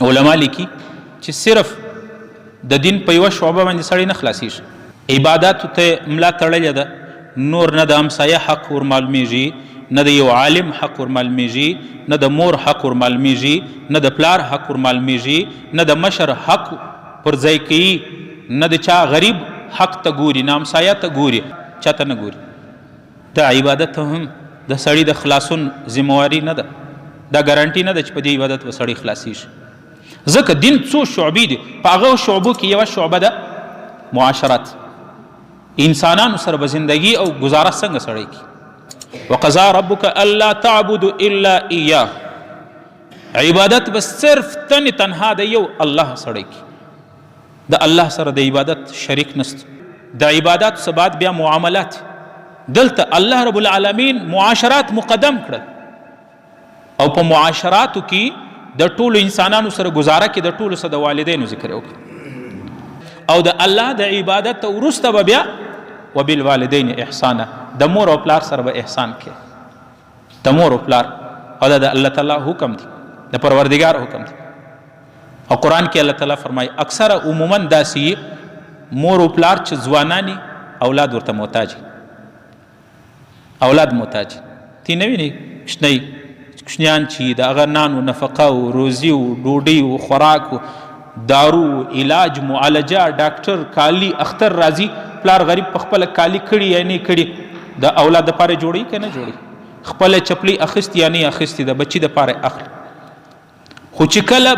علما لیکي چې صرف د دین په یوه شعبه باندې سړی نه خلاصېږي. عباداتو ته ملا تړلې ده، نور نه د همسایه حق ور معلومیږي، نه د یو عالم حق ور معلومیږي، نه د مور حق ور معلومیږي، نه د پلار حق ور معلومیږي، نه د مشر حق پر ځای کوي، نه د چا غریب حق ته ګوري، نه همسایه ته ګوري، چاته نه ګوري. دا عبادت هم د سړي د خلاصون ذمواري نه ده، دا ګارانټي نه ده چې په دې عبادت به سړی خلاصېږي. ځکه دین څو شعبې دي، په هغه شعبو کې یوه شعبه ده معاشرت، انسانانو سره به زندگی او گزاره څنګه سړی کی. وقضا ربک الا تعبدوا الا ایاه، عبادت به صرف تنها د یو الله سړی کی، د الله سره د عبادت شریک نست. د عبادت څخه بعد بیا معاملات، دلته الله رب العالمین معاشرات مقدم کړل او په معاشراتو کې د ټولو انسانانو سره گزاره کې د ټولو سره د والدینو ذکر وکړه، او د الله د عبادت وروسته به بیا وبالوالدین احسانا، د مور او پلار سره به احسان کې، د مور او پلار، او دا د الله تعالی حکم دی، د پروردگار حکم دی. او قرآن کې الله تعالی فرمایي اکثره عموما داسې مور او پلار چې ځوانانی اولاد ورته محتاج، اولاد محتاج تی نه ویني کوچنیان چې د هغه نان و نفقه و روزي و ډوډۍ و خوراک و دارو علاج معالجه ډاکټر کالی اختر راځي، پلار غریب په خپله کالی کړي یا نه کړي، د اولاد دپاره جوړوي که نه جوړوي، خپله چپلۍ اخیستې یا نه اخیستې د بچي دپاره اخلي. خو چې کله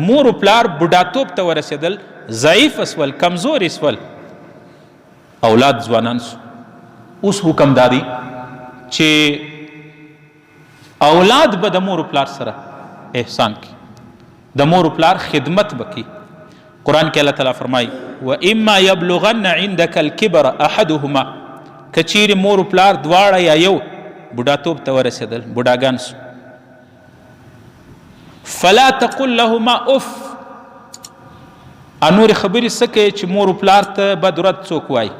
مور و پلار بوډاتوب ته ورسېدل، ضعیف اسول، کمزور اسول، اولاد ځوانان سو، اوس حکم دا دی چې اولاد به د مور و پلار سره احسان کی، د مور و پلار خدمت بکی. قرآن کې الله تعالی فرمایي واما یبلغن عندك الكبر احدهما، کچیر مور و پلار دواړه یا یو بوډاتوب ته ورسېدل، بوډاګان سو، فلا تقل لهما اف، انور خبرې څه کوي چې مور و پلار ته بد رد څوک وایي،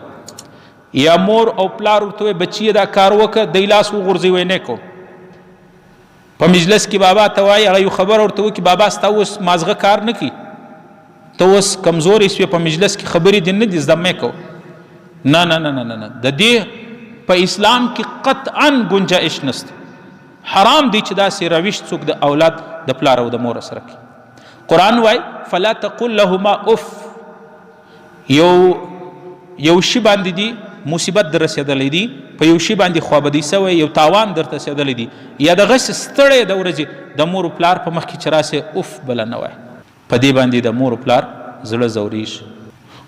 یا مور او پلار ورته وایي بچیه دا کار وکړه، دی لاس وغورځوي نه کوم. په مجلس کې بابا ته وایي، هغه یو خبر ورته وکړي، بابا ستا اوس مازغه کار نه کوي، ته اوس کمزورې سوې، په مجلس کې خبرې دې نه دي زده مې کوه. نه نه نه نه نه، د دې په اسلام کې قطعا گنجائش نشته، حرام دی چې داسې روش څوک د اولاد د پلار او د مور سره کوي. قرآن وایي فلا تقل لهما اف، یو شی باندې دی مصیبت در رسېدلی دی، په یو شي باندې خوابدي سوی، یو تاوان درته رسېدلی دی، یا دغسې ستړی د ورځې د مور و پلار په مخ کې چې راسې اف بله نه وایي، په دې باندې د مور و پلار زړه ځورېږي.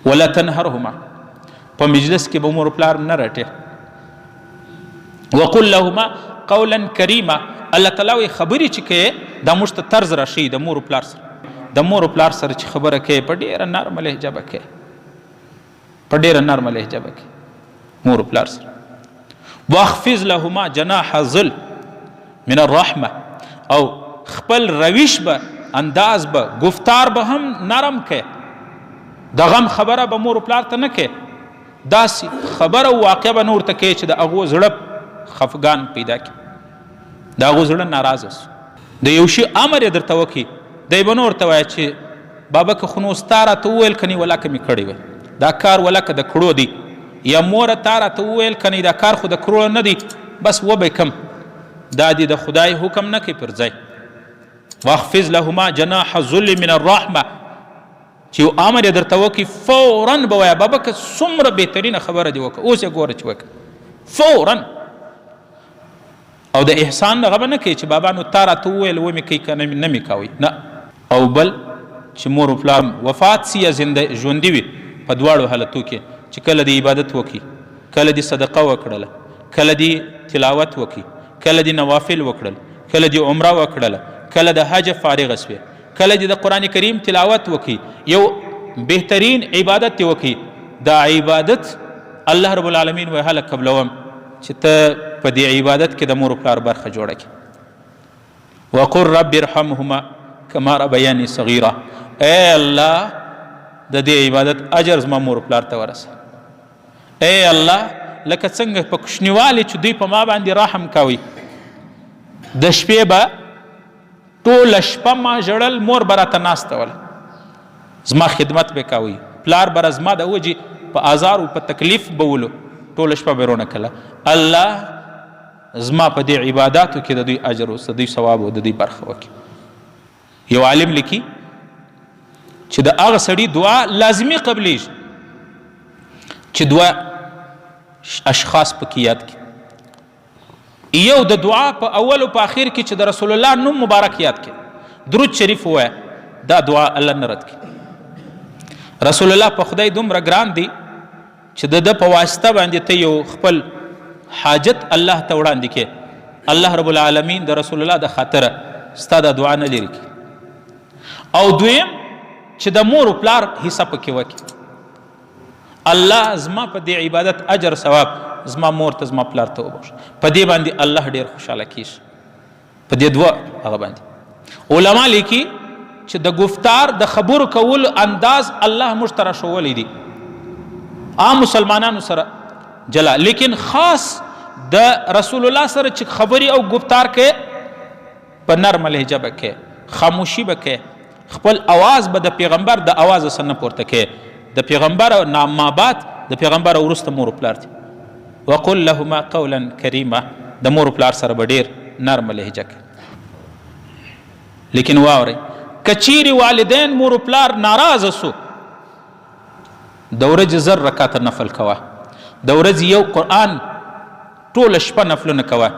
ولا تنهرهما، په مجلس کې به مور و پلار نه رټې. وقل لهما قولا کریما، الله تعالی وایي خبرې چې کوې دا موږ ته طرز راښیي د مور و پلار سره، د مور و پلار سره چې خبره کوې په ډېره نرمه لهجه به کوې، په ډېره نرمه لهجه به کوې مور و پلار سره. واخفض لهما جناح ذل من الرحمه، او خپل روش به، انداز به، گفتار به هم نرم کوې، د غم خبره به مور و پلار ته نه کوې، داسې خبره او واقع به نه ورته کوې چې د هغو زړه خفګان پیدا کړي، د هغو زړه ناراضه سو. د یو شي امر یې درته وکړي، دی به نه ورته وایه چې بابا که خو نو ستا راته وویل که نه ولکه مې کړی وی، دا کار ولکه د کړو دی، یا موره تا راته وویل که نه دا کار خو د کړو نه دی، بس وبه کم، دا دی د خدای حکم نه کوي پر ځای. واخفض لهما جناح ذل من الرحمه، چې یو امر یې درته وکړي فورا به وایه بابا که څومره بهترینه خبره دې وکړه، اوس یې ګوره چې وکړه فورا. او د احسان هغه به نه کوي چې بابا نو تا راته وویل ومې کوي که نه مې کوئ، نه. او بل چې مور و پلار وفات سي یا ژوندي وي، په دواړو حالتو کې چې کله د عبادت وکړي، کله د صدقه وکړله، کله د تلاوت وکړي، کله د نوافل وکړل، کله د عمره وکړله، کله د حج فارغ شوې، کله د قرآن کریم تلاوت وکړي، یو بهترین عبادت وکړي، دا عبادت الله رب العالمین وایي هله قبلوم چې ته په دې عبادت کې د مور و پلار برخه جوړه کړي. وقل رب ارحمهما کما ربیاني صغیرا، ای الله د دې عبادت اجر زما مور و پلار ته ورسه، ای الله لکه څنګه په کوچنیوالي چې دوی په ما باندې رحم کوي، د شپې به ټوله شپه ما ژړل، مور به راته ناسته وله، زما خدمت به کوي، پلار به زما د وجې په آزار او په تکلیف به ولو، ټوله شپه به رونه کله. الله زما په دې عباداتو کې د دوی اجر او د دوی ثواب او د دوی برخه وکړي. یو عالم لیکي چې د هغه سړي دعا لازمي قبلیږي چې دوه اشخاص پکې یاد کړي. یو د دعا په اول او په آخر کې چې د رسول الله نوم مبارک یاد کړي، درود شریف ووایه، دا دعا الله نه رد کړي. رسول الله په خدای دومره ګران دی چې د ده په واسطه باندې ته یو خپل حاجت الله ته وړاندې کې، الله رب العالمین د رسول الله د خاطره ستا دا دعا نه لري کړي. او دویم چې د مور و پلار حصه پکې وکړي، الله زما په دې عبادت اجر ثواب زما مور ته زما پلار ته وبخښي، په دې باندې الله ډېر خوشحاله کیږي. په دې دوه هغه باندې علما لیکي چې د گفتار د خبرو کول انداز الله موږ ته راښولی دی، عام مسلمانانو سره جلا، لیکن خاص د رسول الله سره چې خبرې او گفتار کې په نرمه لهجه به کې، خاموشي به کې، خپل اواز به د پیغمبر د اواز سره نه پورته کې. د پیغمبر نامابات د پیغمبر وروسته مور و پلار دي. وقل لهما قولا کریما، د مور و پلار سره به ډېر نرمه لهجه کې. لیکن واورئ کچیرې والدین مور و پلار ناراضه سو، د ورځې 1000 رکعته نفل کوه، د ورځې یو قرآن ټوله شپه نفلونه کوه،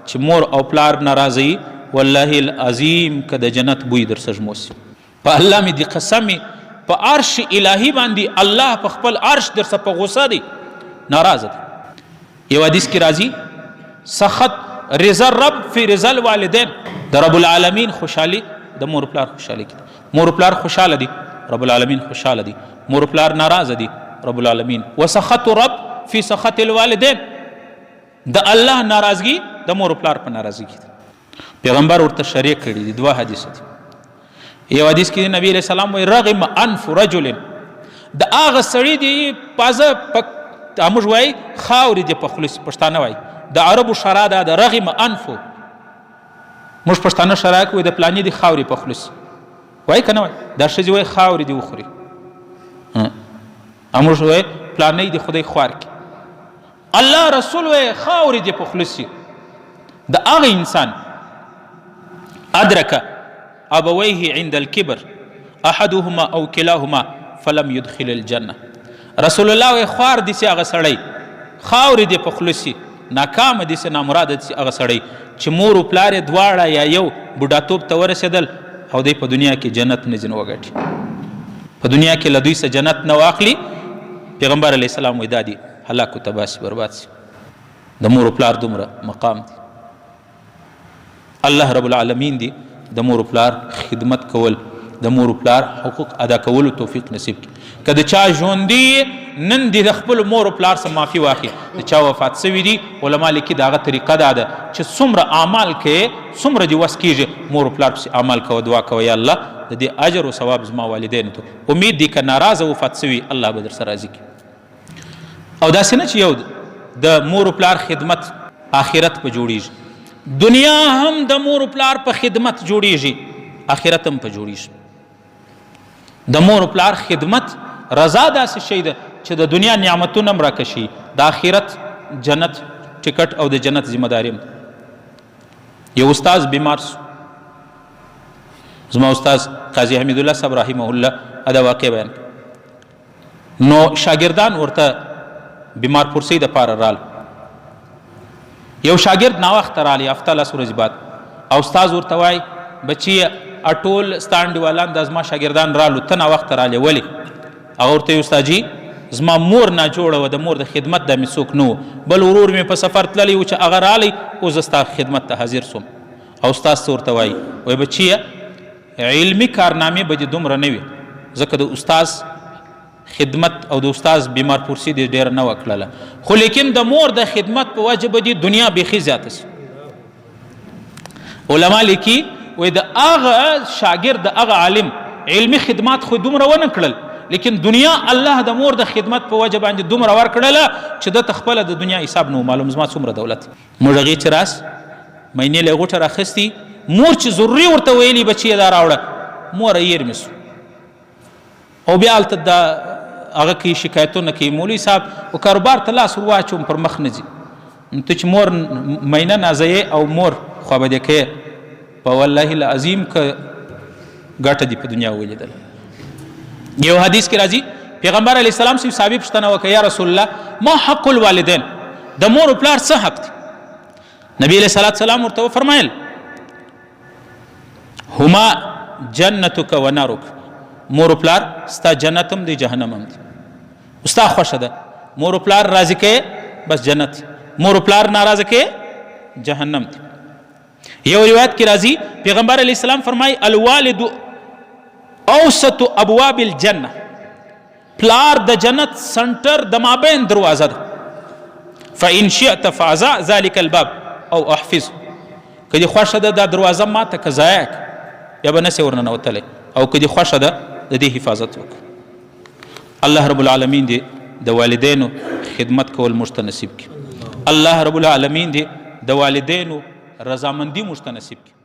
چې مور او پلار ناراضه والله العظیم که د جنت بوی در سجمو سي. په الله مې دې قسم په عرش الهي باندې الله په خپل عرش در څخه په غوسه دی، ناراضه دی. یو حدیث کې راځي سخط رضا الرب فی رضا الوالدین، د رب العالمین خوشحالي د مور پلار خوشحالي کې، مور پلار خوشحاله دي رب العالمین خوشحاله دي، مور پلار ناراضه دي رب العالمین. وسخط رب فی سخط الوالدین، د الله ناراضگی د مور پلار په ناراضگی. پیغمبر ورته شریک کړي دي دوه حدیث دي. یو حدیث کې نبی علیہ السلام وایي رغم انف رجل، د هغه سړي دی پازه موږ وایي خاورې دې په خلص، پښتانه وایي د عربو شرا ده د رغم انفو، موږ پښتانه شرا کوي د پلانې دی خاورې په خلص وایي که نه وایي، دا ښځې وایي خاورې دې وخوري، موږ وایي پلانې دی خدای خوار کړي. الله رسول وایي خاورې دې په خلص. د هغه انسان ادرک ابویه عند الكبر احدهما او كلاهما فلم يدخل الجنه. رسول الله وی خوار دي سي هغه سړی، خاورې دې په خوله سي، ناکامه دي سي، نامراده دي سي هغه سړی چې مور و پلار یې دواړه یا یو بوډاتوب ته ورسېدل او دی په دنیا کې جنت نه ځینې وګټي، په دنیا کې له دوی څه جنت نه واخلي. پیغمبر علیه السلام وی دا دي هلاک و تباه سي، برباد سي. د مور و پلار دومره مقام دی. الله رب العالمین دی د مور و پلار خدمت کول، د مور و پلار حقوق ادا کولو توفیق نصیب کړي. که د چا ژوندي نن دې د خپل مور و پلار څخه معافي واخلي، د چا وفات سوي دي علما لیکي د هغه طریقه دا ده چې څومره اعمال کوې څومره دې وس کېږي مور و پلار پسې عمل کوه، دعا کوه یا الله د دې اجر و ثواب زما والدینو ته. امید دی که ناراضه وفات سوي الله به در سره راضي کړي. او داسې نه چې یو د مور و پلار خدمت آخرت په جوړیږي، دنیا هم د مور و پلار په خدمت جوړیږي، آخرت هم په جوړیږي. د مور و پلار خدمت رضا داسې شی ده چې د دنیا نعمتونه هم راکشي، د آخرت جنت ټکټ او د جنت ذمه داري هم. یو استاذ بیمار سو، زما استاذ قاضي حمید الله صاحب رحمه الله دا واقع بیان، نو شاګردان ورته بیمار پرسۍ دپاره رال. یو شاګرد ناوخته رالی هفته 10 ورځې بعد، او استاذ ورته وایي بچیه ټول ستا انډیوالان دا زما شاګردان رالو، ته ناوخته رالی ولې؟ هغه ورته وایي استاد جي زما مور ناجوړه وه، د مور د خدمت دا مې څوک نه و، بل ورور مې په سفر تللی و چې هغه رالی، اوس زه ستا خدمت ته حاضر سوم. او استاذ څه ورته وایي؟ وایي بچیه علمي کارنامې به دې دومره نه وي، ځکه د استاذ خدمت او د استاذ بیمار پرسی دې ډېره نه وه کړله، خو لیکن د مور د خدمت په وجه به دې دنیا بیخي زیاته سي. علما لیکي وایي د هغه شاګرد د هغه عالم علمي خدمات خو دومره ونه کړل، لیکن دنیا الله د مور د خدمت په وجه باندې دومره ورکړله چې دته خپله د دنیا حساب نه معلوم زما څومره دولت. موږ هغې چې راس مینې له یې غوټه راخستي مور چې ضروري ورته ویلي بچی دا راوړه مور یې یې سو او بیا هلته دا هغه کوي شکایتونه کوي مولوي صاحب و کاروبار ته لاس ور واچوم پر مخ نه ځي ته چې مور مینه نازیې او مور خوابدې کوې په والله العظیم که ګټه دي په دنیا ولیدل. یو حدیث کې راځي پیغمبر علیه السلام سي صحابي پوښتنه وکړه یا رسول الله ما حق الوالدین د مور او پلار څه حق دی؟ نبی علیه الصلاة والسلام ورته وفرمایل هما جنتک و نارک مور و پلار ستا جنت هم دی جهنم هم دی ستا خوښه ده مور و پلار راضي کې بس جنت مور و پلار ناراضه کې جهنم دی. یو روایت کې راځي پیغمبر علیه السلام فرمای الوالد اوسط ابواب الجنه پلار د جنت سنټر د مابین دروازه ده فان شئت فاعزا ذلك الباب او احفظ کدی خوښه ده دا دروازه ماته که ضایع یا به نسې ورننوتلی او کدی خوښه ده د دې حفاظت وکړه. الله رب العالمین دې د والدینو خدمت کول موږ ته نصیب کړي. الله رب العالمین دې د والدینو رضامندي موږ ته نصیب کړي.